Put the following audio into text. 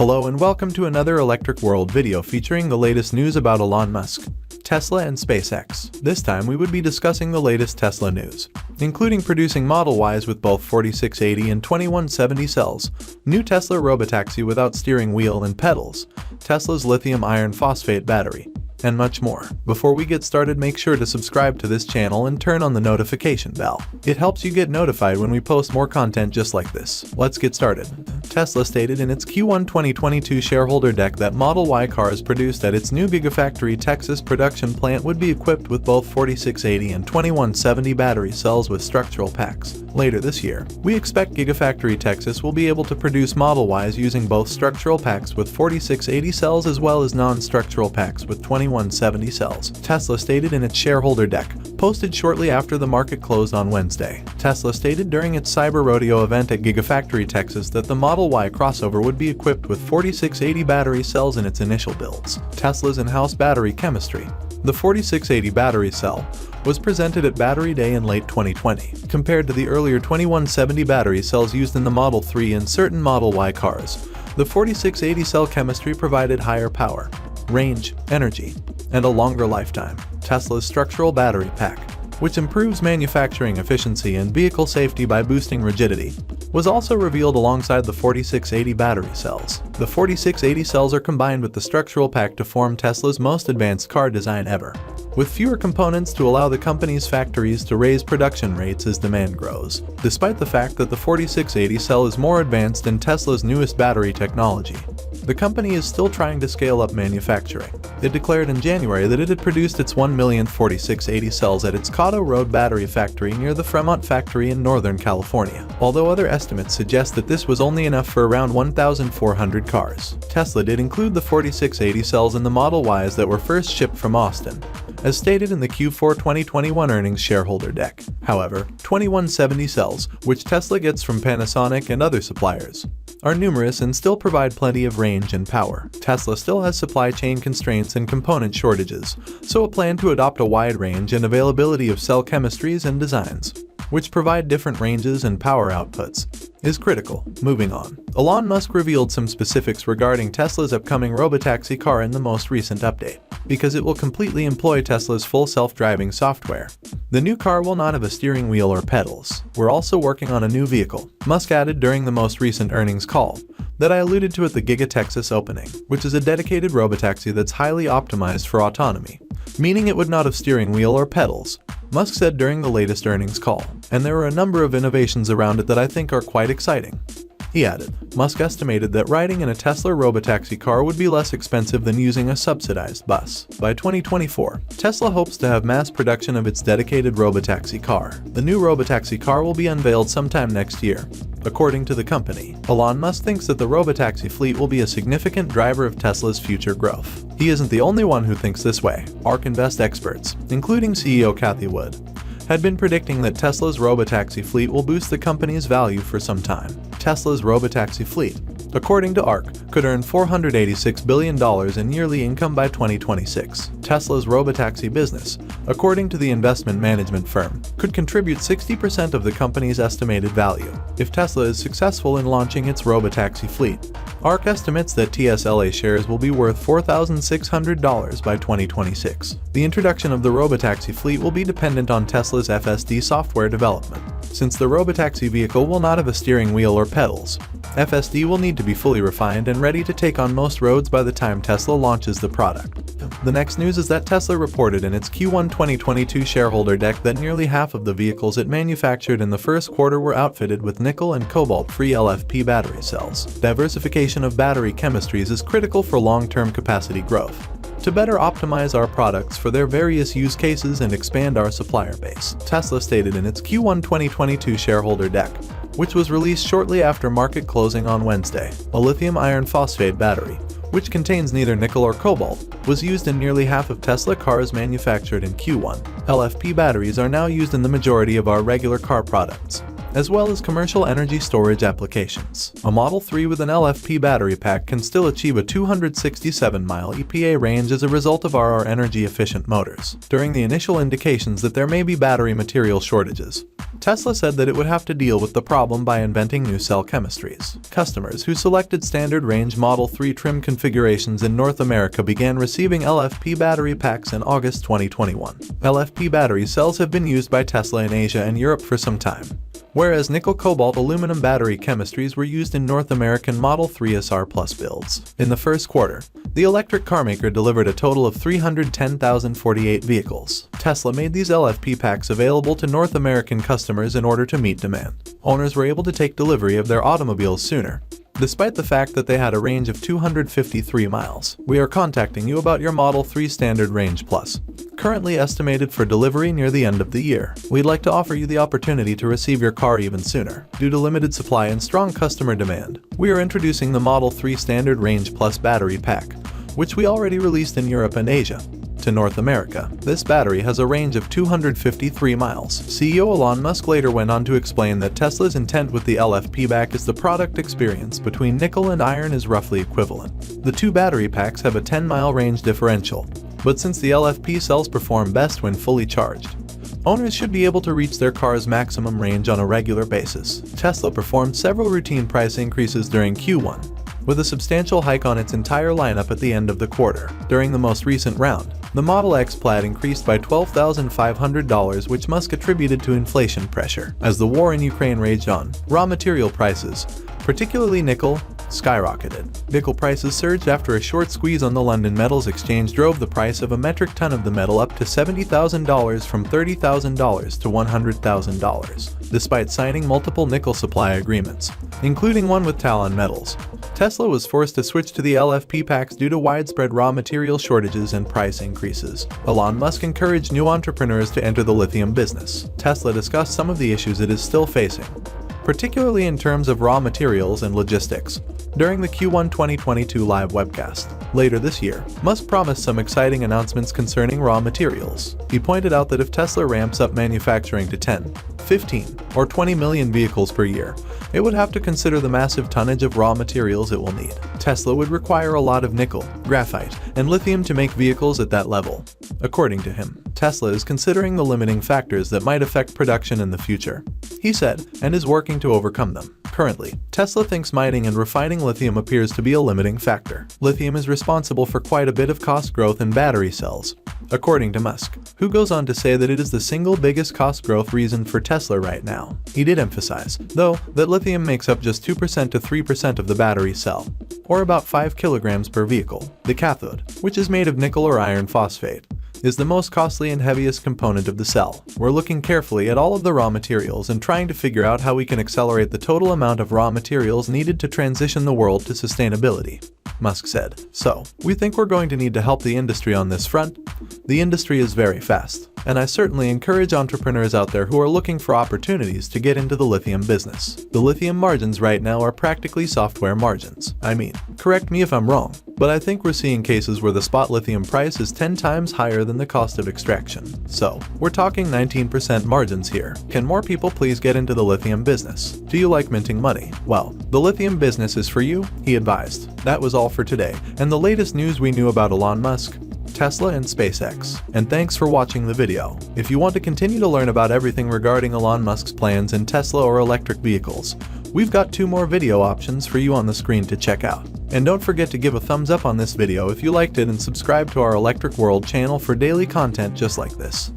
Hello and welcome to another Electric World video featuring the latest news about Elon Musk, Tesla and SpaceX. This time we would be discussing the latest Tesla news, including producing Model Ys with both 4680 and 2170 cells, new Tesla robotaxi without steering wheel and pedals, Tesla's lithium iron phosphate battery, and much more. Before we get started, make sure to subscribe to this channel and turn on the notification bell. It helps you get notified when we post more content just like this. Let's get started. Tesla stated in its Q1 2022 shareholder deck that Model Y cars produced at its new Gigafactory Texas production plant would be equipped with both 4680 and 2170 battery cells with structural packs. Later this year, we expect Gigafactory Texas will be able to produce Model Ys using both structural packs with 4680 cells as well as non-structural packs with 2170 cells, Tesla stated in its shareholder deck, posted shortly after the market closed on Wednesday. Tesla stated during its Cyber Rodeo event at Gigafactory Texas that the Model Y crossover would be equipped with 4680 battery cells in its initial builds. Tesla's in-house battery chemistry, the 4680 battery cell, was presented at Battery Day in late 2020, compared to the earlier 2170 battery cells used in the Model 3 and certain Model Y cars. The 4680 cell chemistry provided higher power, range, energy, and a longer lifetime. Tesla's structural battery pack, which improves manufacturing efficiency and vehicle safety by boosting rigidity, was also revealed alongside the 4680 battery cells. The 4680 cells are combined with the structural pack to form Tesla's most advanced car design ever, with fewer components to allow the company's factories to raise production rates as demand grows. Despite the fact that the 4680 cell is more advanced than Tesla's newest battery technology, the company is still trying to scale up manufacturing. It declared in January that it had produced its 1 millionth 4680 cells at its Cotto Road battery factory near the Fremont factory in Northern California, although other estimates suggest that this was only enough for around 1,400 cars. Tesla did include the 4680 cells in the Model Ys that were first shipped from Austin, as stated in the Q4 2021 earnings shareholder deck. However, 2170 cells, which Tesla gets from Panasonic and other suppliers, are numerous and still provide plenty of range and power. Tesla still has supply chain constraints and component shortages, so a plan to adopt a wide range and availability of cell chemistries and designs, which provide different ranges and power outputs, is critical. Moving on. Elon Musk revealed some specifics regarding Tesla's upcoming robotaxi car in the most recent update, because it will completely employ Tesla's full self-driving software. The new car will not have a steering wheel or pedals. We're also working on a new vehicle, Musk added during the most recent earnings call, that I alluded to at the Giga Texas opening, which is a dedicated robotaxi that's highly optimized for autonomy, meaning it would not have steering wheel or pedals, Musk said during the latest earnings call, and there are a number of innovations around it that I think are quite exciting. He added, Musk estimated that riding in a Tesla robotaxi car would be less expensive than using a subsidized bus. By 2024, Tesla hopes to have mass production of its dedicated robotaxi car. The new robotaxi car will be unveiled sometime next year. According to the company, Elon Musk thinks that the robotaxi fleet will be a significant driver of Tesla's future growth. He isn't the only one who thinks this way. ARK Invest experts, including CEO Cathie Wood, had been predicting that Tesla's robotaxi fleet will boost the company's value for some time. Tesla's robotaxi fleet, according to ARK, could earn $486 billion in yearly income by 2026. Tesla's robotaxi business, according to the investment management firm, could contribute 60% of the company's estimated value if Tesla is successful in launching its robotaxi fleet. ARK estimates that TSLA shares will be worth $4,600 by 2026. The introduction of the robotaxi fleet will be dependent on Tesla's FSD software development. Since the robotaxi vehicle will not have a steering wheel or pedals, FSD will need to be fully refined and ready to take on most roads by the time Tesla launches the product. The next news is that Tesla reported in its Q1 2022 shareholder deck that nearly half of the vehicles it manufactured in the first quarter were outfitted with nickel and cobalt-free LFP battery cells. Diversification of battery chemistries is critical for long-term capacity growth, to better optimize our products for their various use cases and expand our supplier base, Tesla stated in its Q1 2022 shareholder deck, which was released shortly after market closing on Wednesday. A lithium iron phosphate battery, which contains neither nickel or cobalt, was used in nearly half of Tesla cars manufactured in Q1. LFP batteries are now used in the majority of our regular car products, as well as commercial energy storage applications. A Model 3 with an LFP battery pack can still achieve a 267-mile EPA range as a result of our energy-efficient motors. During the initial indications that there may be battery material shortages, Tesla said that it would have to deal with the problem by inventing new cell chemistries. Customers who selected standard range Model 3 trim configurations in North America began receiving LFP battery packs in August 2021. LFP battery cells have been used by Tesla in Asia and Europe for some time, whereas nickel-cobalt-aluminum battery chemistries were used in North American Model 3 SR Plus builds. In the first quarter, the electric carmaker delivered a total of 310,048 vehicles. Tesla made these LFP packs available to North American customers in order to meet demand. Owners were able to take delivery of their automobiles sooner, despite the fact that they had a range of 253 miles. We are contacting you about your Model 3 Standard Range Plus, currently estimated for delivery near the end of the year. We'd like to offer you the opportunity to receive your car even sooner. Due to limited supply and strong customer demand, we are introducing the Model 3 Standard Range Plus battery pack, which we already released in Europe and Asia. To North America, this battery has a range of 253 miles. CEO Elon Musk later went on to explain that Tesla's intent with the LFP pack is the product experience between nickel and iron is roughly equivalent. The two battery packs have a 10-mile range differential, but since the LFP cells perform best when fully charged, owners should be able to reach their car's maximum range on a regular basis. Tesla performed several routine price increases during Q1, with a substantial hike on its entire lineup at the end of the quarter. During the most recent round, the Model X Plaid increased by $12,500, which Musk attributed to inflation pressure. As the war in Ukraine raged on, raw material prices, particularly nickel, skyrocketed. Nickel prices surged after a short squeeze on the London Metals Exchange drove the price of a metric ton of the metal up to $70,000 from $30,000 to $100,000, despite signing multiple nickel supply agreements, including one with Talon Metals. Tesla was forced to switch to the LFP packs due to widespread raw material shortages and price increases. Elon Musk encouraged new entrepreneurs to enter the lithium business. Tesla discussed some of the issues it is still facing, particularly in terms of raw materials and logistics, during the Q1 2022 live webcast. Later this year, Musk promised some exciting announcements concerning raw materials. He pointed out that if Tesla ramps up manufacturing to 10, 15, or 20 million vehicles per year, it would have to consider the massive tonnage of raw materials it will need. Tesla would require a lot of nickel, graphite, and lithium to make vehicles at that level. According to him, Tesla is considering the limiting factors that might affect production in the future, he said, and is working to overcome them. Currently, Tesla thinks mining and refining lithium appears to be a limiting factor. Lithium is responsible for quite a bit of cost growth in battery cells, according to Musk, who goes on to say that it is the single biggest cost growth reason for Tesla right now. He did emphasize, though, that lithium makes up just 2% to 3% of the battery cell, or about 5 kilograms per vehicle. The cathode, which is made of nickel or iron phosphate, is the most costly and heaviest component of the cell. We're looking carefully at all of the raw materials and trying to figure out how we can accelerate the total amount of raw materials needed to transition the world to sustainability, Musk said. So, we think we're going to need to help the industry on this front. The industry is very fast, and I certainly encourage entrepreneurs out there who are looking for opportunities to get into the lithium business. The lithium margins right now are practically software margins. I mean, correct me if I'm wrong, but I think we're seeing cases where the spot lithium price is 10 times higher than the cost of extraction. So, we're talking 19% margins here. Can more people please get into the lithium business? Do you like minting money? Well, the lithium business is for you, he advised. That was all for today, and the latest news we knew about Elon Musk, Tesla, and SpaceX. And thanks for watching the video. If you want to continue to learn about everything regarding Elon Musk's plans in Tesla or electric vehicles, we've got 2 more video options for you on the screen to check out. And don't forget to give a thumbs up on this video if you liked it and subscribe to our Electric World channel for daily content just like this.